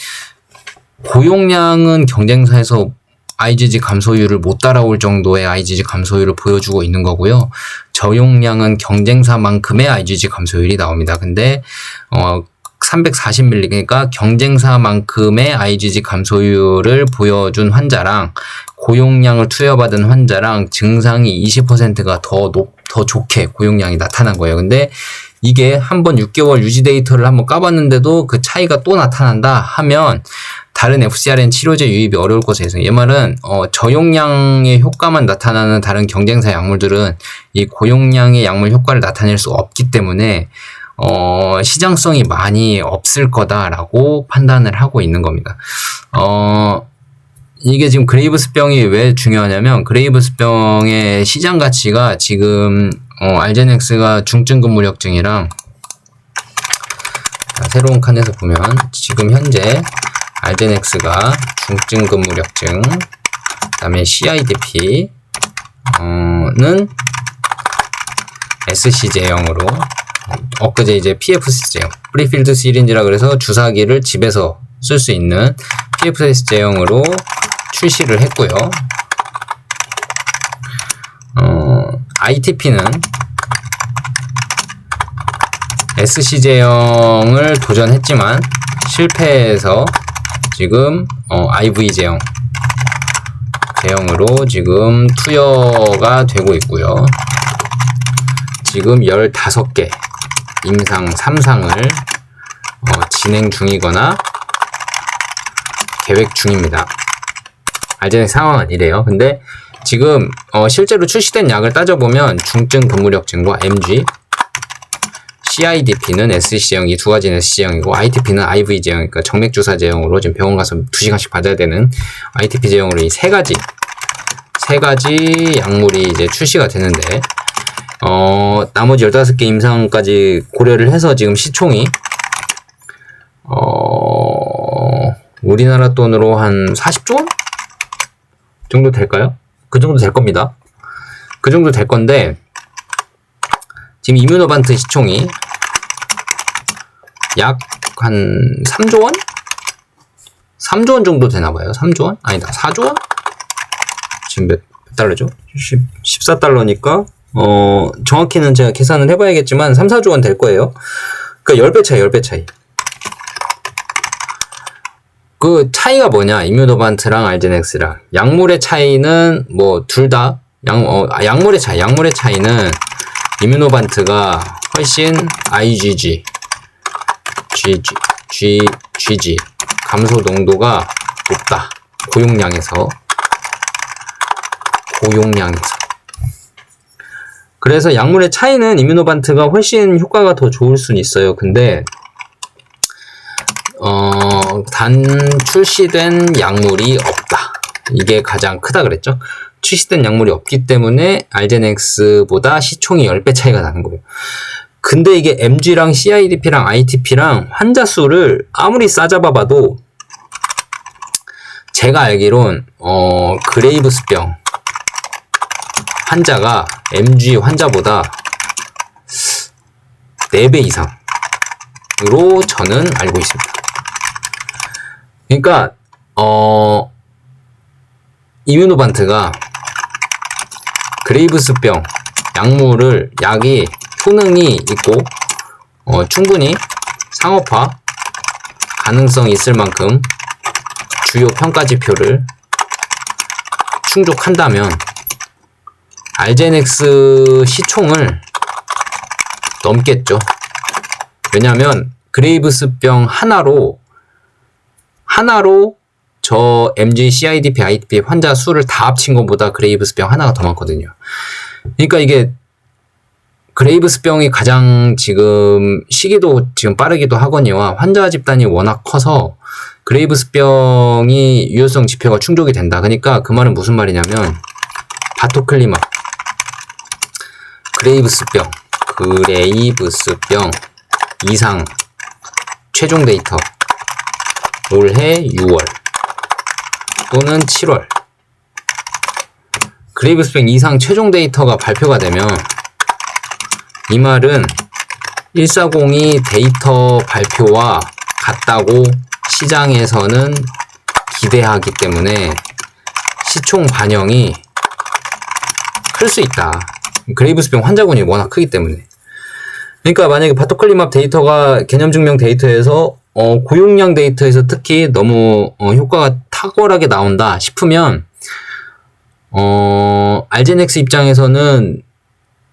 고용량은 경쟁사에서 IgG 감소율을 못 따라올 정도의 IgG 감소율을 보여주고 있는 거고요. 저용량은 경쟁사만큼의 IgG 감소율이 나옵니다. 근데 340mg, 그러니까 경쟁사만큼의 IgG 감소율을 보여준 환자랑 고용량을 투여받은 환자랑 증상이 20%가 더 좋게 고용량이 나타난 거예요. 근데 이게 한번 6개월 유지 데이터를 한번 까봤는데도 그 차이가 또 나타난다 하면 다른 FcRn 치료제 유입이 어려울 것으로 예상해요. 이 말은 저용량의 효과만 나타나는 다른 경쟁사 약물들은 이 고용량의 약물 효과를 나타낼 수 없기 때문에 시장성이 많이 없을 거다라고 판단을 하고 있는 겁니다. 이게 지금 그레이브스병이 왜 중요하냐면 그레이브스병의 시장 가치가 지금 알제넥스가 중증 근무력증이랑 새로운 칸에서 보면 지금 현재 알제넥스가 중증 근무력증, 그다음에 CIDP는 SC 제형으로 엊그제 이제 PFS 제형, 프리필드 시린지라 그래서 주사기를 집에서 쓸 수 있는 PFS 제형으로 출시를 했고요. ITP는 SC 제형을 도전했지만 실패해서 지금 IV 제형으로 지금 투여가 되고 있고요. 지금 15개 임상 3상을 진행 중이거나 계획 중입니다. 알제넥 상황은 이래요. 근데 지금 실제로 출시된 약을 따져보면 중증 근무력증과 MG, CIDP는 SC 제형, 이 두 가지는 SC 제형이고 ITP는 IV 제형, 그러니까 정맥주사 제형으로 지금 병원 가서 2시간씩 받아야 되는 ITP 제형으로 이 세 가지 약물이 이제 출시가 되는데 나머지 15개 임상까지 고려를 해서 지금 시총이 우리나라 돈으로 한 40조 원 정도 될까요? 그 정도 될 겁니다. 그 정도 될 건데 지금 이뮤노반트 시총이 약 한 3조 원? 3조 원 정도 되나 봐요. 3조 원? 아니다. 4조 원? 지금 몇 달러죠? 14달러니까 정확히는 제가 계산을 해봐야겠지만 3, 4조 원 될 거예요. 그러니까 10배 차이. 그 차이가 뭐냐? 이뮤노반트랑 알제넥스랑. 약물의 차이는 뭐 둘 다 약물의 차이는 이뮤노반트가 훨씬 IgG, GG 감소 농도가 높다. 고용량에서. 그래서 약물의 차이는 이뮤노반트가 훨씬 효과가 더 좋을 수는 있어요. 근데 단 출시된 약물이 없다. 이게 가장 크다 그랬죠. 출시된 약물이 없기 때문에 알제넥스보다 시총이 10배 차이가 나는 거예요. 근데 이게 MG랑 CIDP랑 ITP랑 환자 수를 아무리 싸잡아봐도 제가 알기론 그레이브스병 환자가 MG 환자보다 4배 이상으로 저는 알고 있습니다. 그러니까 이뮤노반트가 그레이브스병 약이 효능이 있고 충분히 상업화 가능성이 있을 만큼 주요 평가지표를 충족한다면 알제넥스 시총을 넘겠죠. 왜냐하면 그레이브스병 하나로 저 MG, CIDP, ITP 환자 수를 다 합친 것보다 그레이브스병 하나가 더 많거든요. 그러니까 이게 그레이브스병이 가장 지금 시기도 지금 빠르기도 하거니와 환자 집단이 워낙 커서 그레이브스병이 유효성 지표가 충족이 된다. 그러니까 그 말은 무슨 말이냐면 바토클리맙 그레이브스병 이상 최종 데이터 올해 6월 또는 7월 그레이브스병 이상 최종 데이터가 발표가 되면 이 말은 140이 데이터 발표와 같다고 시장에서는 기대하기 때문에 시총 반영이 클 수 있다. 그레이브스병 환자군이 워낙 크기 때문에. 그러니까 만약에 바토클리맙 데이터가 개념 증명 데이터에서 고용량 데이터에서 특히 너무 효과가 탁월하게 나온다 싶으면 알제넥스 입장에서는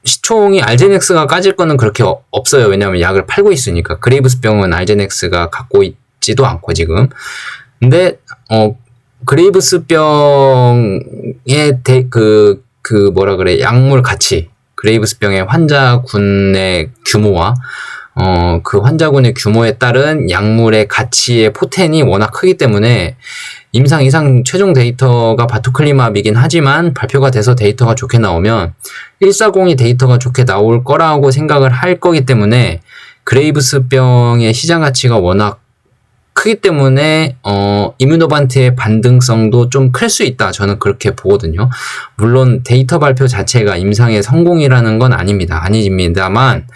시총이 알제넥스가 까질 거는 그렇게 없어요. 왜냐하면 약을 팔고 있으니까. 그레이브스병은 알제넥스가 갖고 있지도 않고 지금. 근데 그레이브스병의 약물 가치, 그레이브스병의 환자군의 규모와 그 환자군의 규모에 따른 약물의 가치의 포텐이 워낙 크기 때문에 임상 이상 최종 데이터가 바토클리맙이긴 하지만 발표가 돼서 데이터가 좋게 나오면 140이 데이터가 좋게 나올 거라고 생각을 할 거기 때문에 그레이브스병의 시장 가치가 워낙 크기 때문에 이뮤노반트의 반등성도 좀 클 수 있다. 저는 그렇게 보거든요. 물론 데이터 발표 자체가 임상의 성공이라는 건 아닙니다만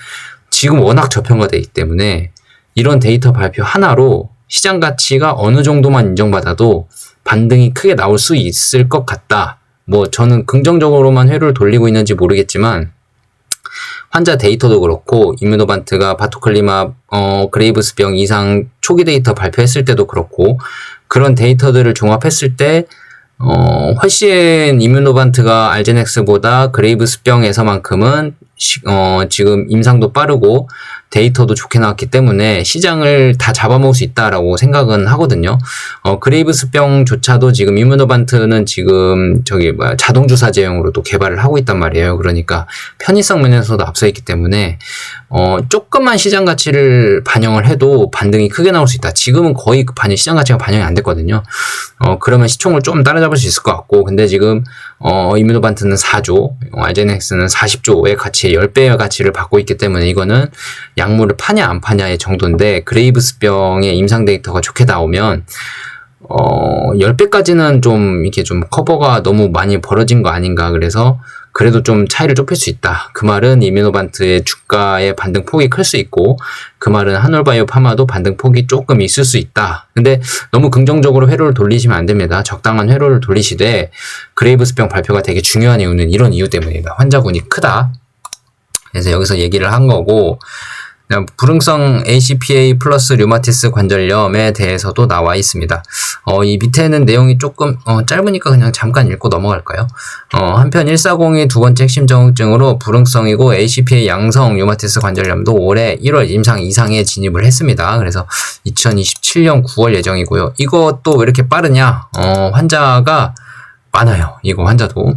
지금 워낙 저평가되기 때문에 이런 데이터 발표 하나로 시장 가치가 어느 정도만 인정받아도 반등이 크게 나올 수 있을 것 같다. 뭐 저는 긍정적으로만 회로를 돌리고 있는지 모르겠지만 환자 데이터도 그렇고 이뮤노반트가 바토클리맙 그레이브스병 이상 초기 데이터 발표했을 때도 그렇고 그런 데이터들을 종합했을 때 훨씬 이뮤노반트가 알제넥스보다 그레이브스병에서만큼은 지금 임상도 빠르고 데이터도 좋게 나왔기 때문에 시장을 다 잡아먹을 수 있다라고 생각은 하거든요. 그레이브스병조차도 지금 이뮤노반트는 지금 자동주사제형으로도 개발을 하고 있단 말이에요. 그러니까 편의성 면에서도 앞서 있기 때문에 조금만 시장 가치를 반영을 해도 반등이 크게 나올 수 있다. 지금은 거의 시장 가치가 반영이 안 됐거든요. 그러면 시총을 좀 따라잡을 수 있을 것 같고, 근데 지금 이뮤노반트는 4조, 알제넥스는 40조의 가치의 10배의 가치를 받고 있기 때문에 이거는 약물을 파냐 안 파냐의 정도인데, 그레이브스병의 임상 데이터가 좋게 나오면 10배까지는 좀 이렇게 좀 커버가 너무 많이 벌어진 거 아닌가. 그래서 그래도 좀 차이를 좁힐 수 있다. 그 말은 이뮤노반트의 주가의 반등폭이 클 수 있고, 그 말은 한올바이오 파마도 반등폭이 조금 있을 수 있다. 근데 너무 긍정적으로 회로를 돌리시면 안 됩니다. 적당한 회로를 돌리시되 그레이브스병 발표가 되게 중요한 이유는 이런 이유 때문입니다. 환자군이 크다. 그래서 여기서 얘기를 한 거고, 불응성 ACPA 플러스 류마티스 관절염에 대해서도 나와 있습니다. 이 밑에는 내용이 조금 짧으니까 그냥 잠깐 읽고 넘어갈까요? 한편 140이 두 번째 핵심 정증으로 불응성이고 ACPA 양성 류마티스 관절염도 올해 1월 임상 2상에 진입을 했습니다. 그래서 2027년 9월 예정이고요. 이것도 왜 이렇게 빠르냐? 환자가 많아요. 이거 환자도.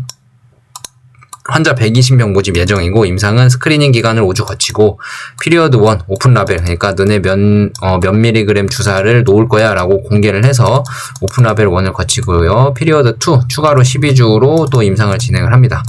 환자 120명 모집 예정이고 임상은 스크리닝 기간을 5주 거치고 피리어드 1 오픈 라벨 그러니까 눈에 몇 밀리그램 주사를 놓을 거야 라고 공개를 해서 오픈 라벨 1을 거치고요. 피리어드 2 추가로 12주로 또 임상을 진행을 합니다.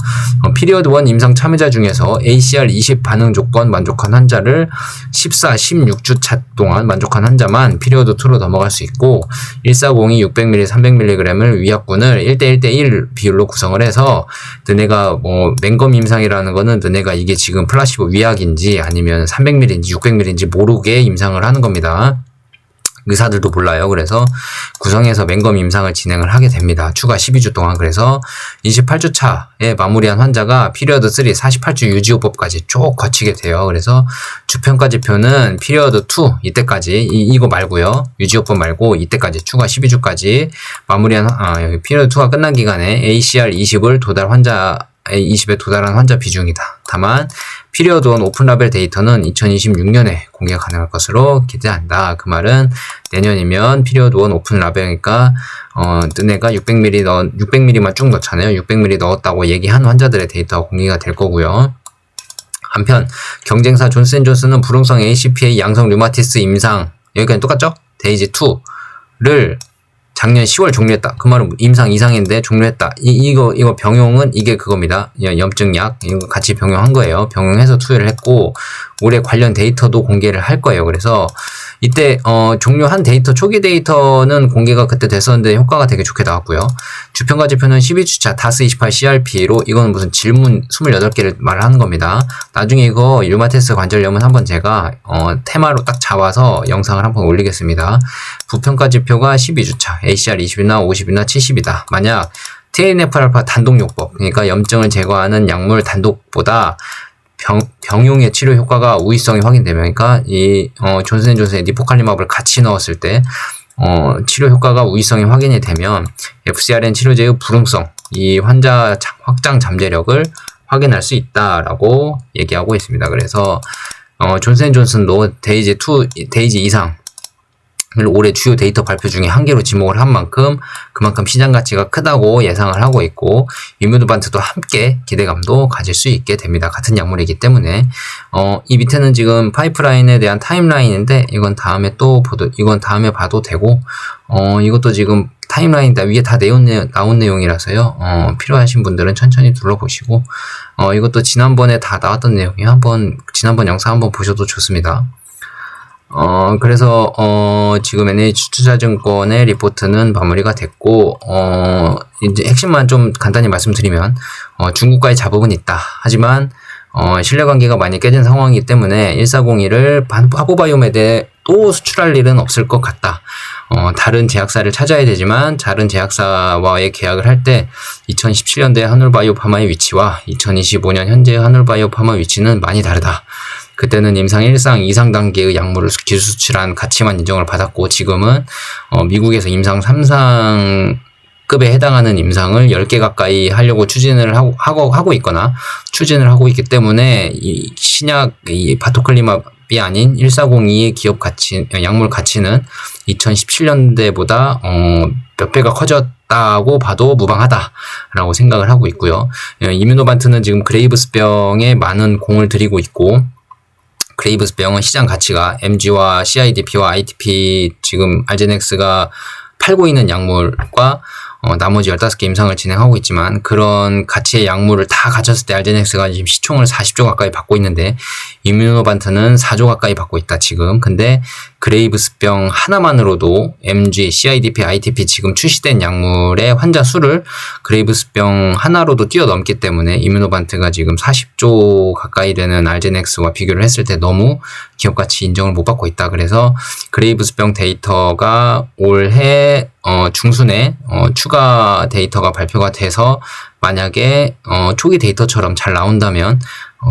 피리어드 1 임상 참여자 중에서 ACR 20 반응 조건 만족한 환자를 14, 16주 차 동안 만족한 환자만 피리어드 2로 넘어갈 수 있고 1402 600ml, 300mg을 위약군을 1대1대1 비율로 구성을 해서 너네가 맹검 임상이라는 거는 너네가 이게 지금 플라시보 위약인지 아니면 300ml인지 600ml인지 모르게 임상을 하는 겁니다. 의사들도 몰라요. 그래서 구성해서 맹검 임상을 진행을 하게 됩니다. 추가 12주 동안. 그래서 28주 차에 마무리한 환자가 피리어드 3 48주 유지호법까지 쭉 거치게 돼요. 그래서 주평가지표는 피리어드 2 이때까지 이거 말고요. 유지호법 말고 이때까지 추가 12주까지 마무리한 여기 피리어드 2가 끝난 기간에 ACR 20을 도달 환자 20에 도달한 환자 비중이다. 다만 피리어드 1 오픈 라벨 데이터는 2026년에 공개가 가능할 것으로 기대한다. 그 말은 내년이면 피리어드 1 오픈 라벨이니까 너네가 600ml만 쭉 넣잖아요. 600ml 넣었다고 얘기한 환자들의 데이터가 공개가 될 거고요. 한편 경쟁사 존슨앤존슨은 불응성 ACPA 양성 류마티스 임상 여기까지 똑같죠? 데이지 2를 작년 10월 종료했다. 그 말은 임상 이상인데 종료했다. 이거 병용은 이게 그겁니다. 염증약 이거 같이 병용한 거예요. 병용해서 투여를 했고 올해 관련 데이터도 공개를 할 거예요. 그래서 이때 종료한 데이터 초기 데이터는 공개가 그때 됐었는데 효과가 되게 좋게 나왔고요. 주평가 지표는 12주차 다스 28 CRP로 이거는 무슨 질문 28개를 말을 하는 겁니다. 나중에 이거 류마티스 관절염은 한번 제가 테마로 딱 잡아서 영상을 한번 올리겠습니다. 부평가 지표가 12주차 ACR 20이나 50이나 70이다. 만약 TNF-알파 단독요법 그러니까 염증을 제거하는 약물 단독보다 병용의 치료 효과가 우위성이 확인되면 그러니까 이 존슨앤존슨의 니포칼리맙을 같이 넣었을 때 치료 효과가 우위성이 확인이 되면 FcRn 치료제의 불응성 이 환자 확장 잠재력을 확인할 수 있다라고 얘기하고 있습니다. 그래서 존슨앤존슨도 데이지 2 데이지 이상 올해 주요 데이터 발표 중에 한 개로 지목을 한 만큼 그만큼 시장 가치가 크다고 예상을 하고 있고 이뮤노반트도 함께 기대감도 가질 수 있게 됩니다. 같은 약물이기 때문에 이 밑에는 지금 파이프라인에 대한 타임라인인데 이건 다음에 봐도 되고 이것도 지금 타임라인 위에 다 나온 내용이라서요. 필요하신 분들은 천천히 둘러보시고 이것도 지난번에 다 나왔던 내용이에요. 지난번 영상 한번 보셔도 좋습니다. 그래서 지금 NH투자증권의 리포트는 마무리가 됐고 이제 핵심만 좀 간단히 말씀드리면 중국과의 자법은 있다. 하지만 신뢰관계가 많이 깨진 상황이기 때문에 1402를 하보바이오메드에 또 수출할 일은 없을 것 같다. 다른 제약사를 찾아야 되지만 다른 제약사와의 계약을 할 때 2017년도의 한올바이오파마의 위치와 2025년 현재의 한올바이오파마 위치는 많이 다르다. 그때는 임상 1상, 2상 단계의 약물을 기술 수출한 가치만 인정을 받았고 지금은 미국에서 임상 3상급에 해당하는 임상을 10개 가까이 하려고 추진을 하고 있거나 추진을 하고 있기 때문에 이 신약 이 바토클리맙이 아닌 1402의 기업 가치, 약물 가치는 2017년대보다 몇 배가 커졌다고 봐도 무방하다라고 생각을 하고 있고요. 이뮤노반트는 지금 그레이브스병에 많은 공을 들이고 있고 그레이브스병은 시장 가치가 MG와 CIDP와 ITP 지금 알제넥스가 팔고 있는 약물과 나머지 15개 임상을 진행하고 있지만 그런 가치의 약물을 다 갖췄을 때 알제넥스가 지금 시총을 40조 가까이 받고 있는데 이뮤노반트는 4조 가까이 받고 있다 지금. 근데 그레이브스병 하나만으로도 MG, CIDP, ITP 지금 출시된 약물의 환자 수를 그레이브스병 하나로도 뛰어넘기 때문에 이뮤노반트가 지금 40조 가까이 되는 알제넥스와 비교를 했을 때 너무 기업가치 인정을 못 받고 있다. 그래서 그레이브스병 데이터가 올해 중순에 추가 데이터가 발표가 돼서 만약에 초기 데이터처럼 잘 나온다면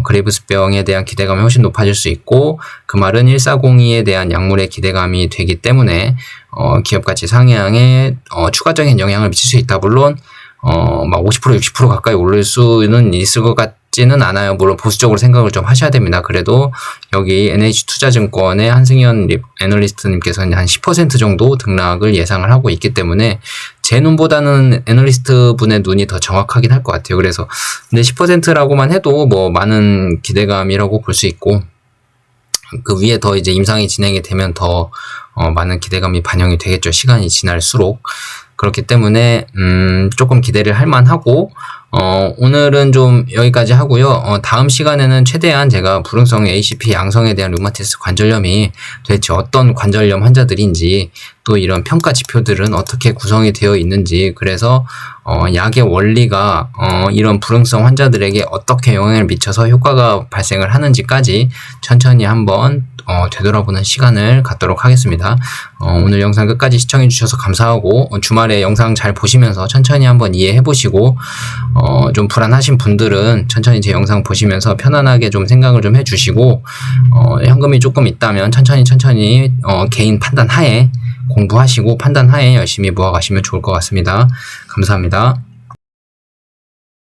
그레이브스병에 대한 기대감이 훨씬 높아질 수 있고 그 말은 1402에 대한 약물의 기대감이 되기 때문에 기업가치 상향에 추가적인 영향을 미칠 수 있다. 물론 막 50% 60% 가까이 오를 수는 있을 것 같지는 않아요. 물론 보수적으로 생각을 좀 하셔야 됩니다. 그래도 여기 NH투자증권의 한승현 애널리스트님께서는 한 10% 정도 등락을 예상을 하고 있기 때문에 제 눈보다는 애널리스트 분의 눈이 더 정확하긴 할 것 같아요. 그래서 근데 10%라고만 해도 뭐 많은 기대감이라고 볼 수 있고, 그 위에 더 이제 임상이 진행이 되면 더 많은 기대감이 반영이 되겠죠. 시간이 지날수록. 그렇기 때문에 조금 기대를 할 만하고, 오늘은 좀 여기까지 하고요. 다음 시간에는 최대한 제가 불응성 ACP 양성에 대한 류마티스 관절염이 도대체 어떤 관절염 환자들인지, 또 이런 평가 지표들은 어떻게 구성이 되어 있는지, 그래서 약의 원리가 이런 불응성 환자들에게 어떻게 영향을 미쳐서 효과가 발생을 하는지까지 천천히 한번 되돌아보는 시간을 갖도록 하겠습니다. 오늘 영상 끝까지 시청해 주셔서 감사하고, 주말에 영상 잘 보시면서 천천히 한번 이해해 보시고, 좀 불안하신 분들은 천천히 제 영상 보시면서 편안하게 좀 생각을 좀 해주시고, 현금이 조금 있다면 천천히 개인 판단 하에 공부하시고 판단 하에 열심히 모아가시면 좋을 것 같습니다. 감사합니다.